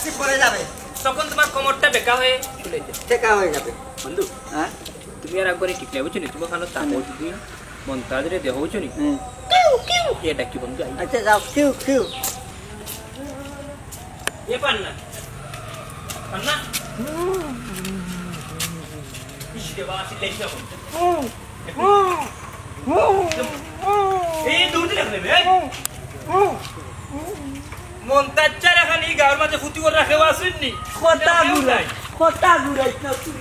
একটু পরে যাবে, তখন তোমার কোমরটা বেকা হয়ে টেকা হয়ে যাবে। বন্ধু হ্যাঁ তুমি আর একবারে ঠিক নাই বুঝছো নি তোমার খানো তামো দিদি মন্তাজরে দেহ বুঝছো নি এটা কি বন্ধু আচ্ছা যাও, কিউ কিউ। এ পান্না পান্না ইসকে বাসি লেখা এই দুধ লাগবে বে মন্তাজর এখানে গাওর মাঝে ফুটি করে রাখে আসেননি কথা ঘুরাই না তুই।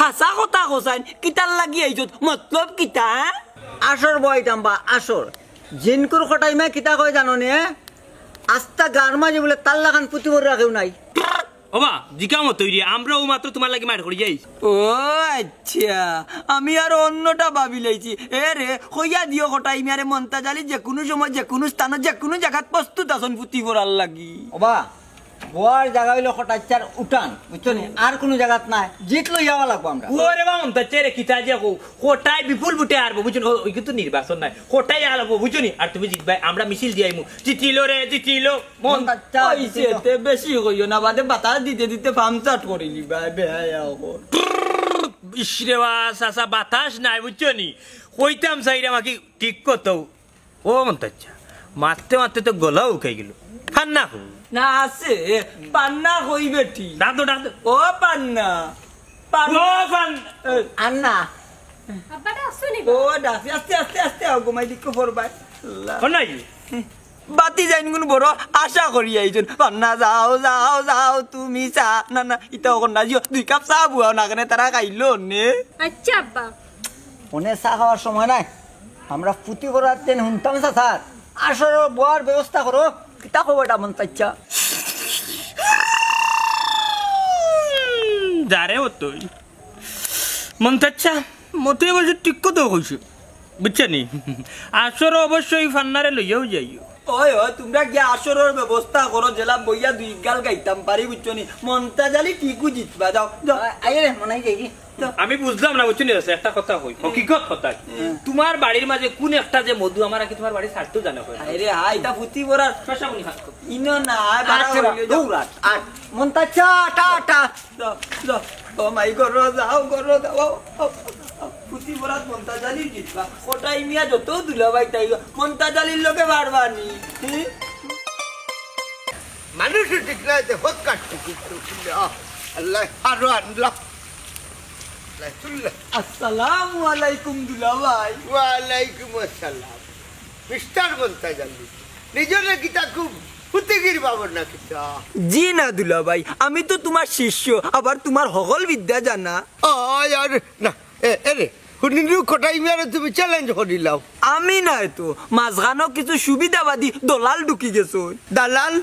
হাসা কথা কোসাইন কিতার লাগি আইছত মতলব কিতা আসর বইতাম বা আসর জিনকুর খটাইমা কিতা কয় জানো নে আস্তা গার মাঝে বলে তাল্লা খান পুঁতি ভরে রাখেও নাই। ওবা জিকাও তৈরি আমরা ও মাত্র তোমার লাগি মার করে যাই ও আচ্ছা আমি আর অন্যটা ভাবি লাইছি। এ রে কইয়া দিও খটাইমা আরে মন্তাজালি যে কোনো সময় যে কোনো স্থানে যে কোনো জায়গাত প্রস্তুত আছেন পুঁতি ভরার লাগি। ওবা গোয়ার জায়গা হইলো খটাইচার উঠান বুঝছো নি, আর কোনো জায়গাত নাই জিত লই যাওয়া লাগবো আমরা। ওরে বাবা মন্তাজরে কিতা যে কোটাই বিপুল বুটে আরবো বুঝছো ওই কিন্তু নির্বাচন নাই কোটাই আলবো বুঝছো নি আর তুমি জিতবাই আমরা মিছিল দিয়াইমু জিতিলো রে জিতিলো মন্তাজা হইছে বেশি কইও না বাদে বাতাস দিতে দিতে ফামচাট করিলি ভাই বেহায়া কর। ইসরে সাসা বাতাস নাই বুঝছো নি কইতাম সাইরে আমাকে ঠিক করতো ও মন্তাজা মারতে মারতে তো গলাও উঠে গেল খান্না হো না আছে পান্না কইবে ঠিক ডাক দো ও পান্না ও পান্না আন্না আব্বাটা আসছো নি ও ডাকি আস্তে আস্তে আস্তে ঘুমাই দিকে পড়বাই কোনাই বাতি যাইন কোন বড় আশা করি আইজন পান্না যাও যাও যাও তুমি চা না না ইটা ওখান না জিও 2 কাপ চা বুয়াও না কেন তারা খাইলো নে। আচ্ছা আব্বা ওনে চা খাওয়ার সময় নাই আমরা পুঁতি ভরার দিন শুনতাম স্যার আসর বয়ার ব্যবস্থা করো কিতা খবর এটা মন চাইছা যারে ও তুই মন্তাচ্ছা মতে বসে ঠিক কথা কইছে বুঝছে নি আসর অবশ্যই ফান্নারে লইয়াও যাইও ওই ওই তোমরা গিয়া আসরের ব্যবস্থা করো জেলা বইয়া 2 গাল গাইতাম পারি বুঝছো নি মন্তাজালি ঠিকও জিতবা যাও যাও আইরে মনে যাই আমি বুঝলাম না বুঝছো নি একটা কথা হই হকিকত কথা তোমার বাড়ির মাঝে কোন একটা যে মধু আমার কি তোমার বাড়ি ছাড়তো জানা হয় আরে হাই তা পুঁতি ভরার শশা মুনি হাত ইনো না দৌড়াট আর মন্তাচ্ছা টাটা যাও ও মাই গরো যাও গরো যাও পুঁতি ভরাত মন্তাজালি জিতবা কোটাই মিয়া যত দুলাবাই তাই মন্তাজালির লোকে বারবানি মানুষ ঠিক না হোক কাটতে কিন্তু আল্লাহ আরো আনলাম। আসসালামু আলাইকুম দুলাভাই। ওয়ালাইকুম আসসালাম। মিস্টার মন্তাজালি নিজের কিতা খুব ফুতিগির বাবর না কিতা? জি না দুলাভাই আমি তো তোমার শিষ্য আবার তোমার হগল বিদ্যা জানা। আর না এরে হুনিরু কোটাই মেরে তুমি চ্যালেঞ্জ করিলাও। আমি নাই তো মাঝখানো কিছু সুবিধাবাদী দলাল ঢুকি গেছো। দালাল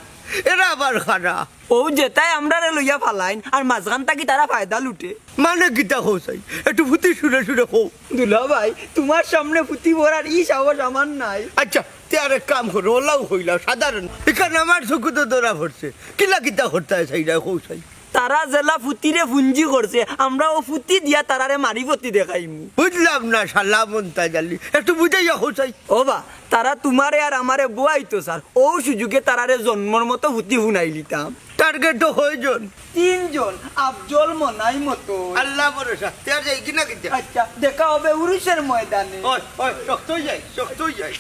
এরা আবার খানা ও যেটাই আমরা লইয়া ফালাইন আর মাঝখান থাকি তারা ফায়দা লুটে। মানে কিতা হোসাই একটু ফুতি শুনে শুনে হো। দুলাভাই তোমার সামনে পুঁতি ভরার ই সাহস আমার নাই। আচ্ছা তে আর এক কাম করো ওলাও হইলাও সাধারণ এখানে আমার চোখে তো ধরা পড়ছে কিলা কিতা করতে হয় সেইটা হোসাই। তারা জেলা ফুতিরে ফুঞ্জি করছে আমরা ও ফুতি দিয়া তারারে মারিপতি দেখাইমু। বুঝলাম না শালা মন্তাজালি একটু বুঝাইয়া হোসাই। ও বা তারা তোমারে আর আমারে বুয়াইতো স্যার ও সুযোগে তারারে জন্মর মতো হুতি হুনাই লিতাম। টার্গেট হয়জন 3 জন আফজল মনাই মতো আল্লাহ ভরসা তেয়ার যাই কিনা কিতা। আচ্ছা দেখা হবে উরুষের ময়দানে। ওই ওই শক্ত যাই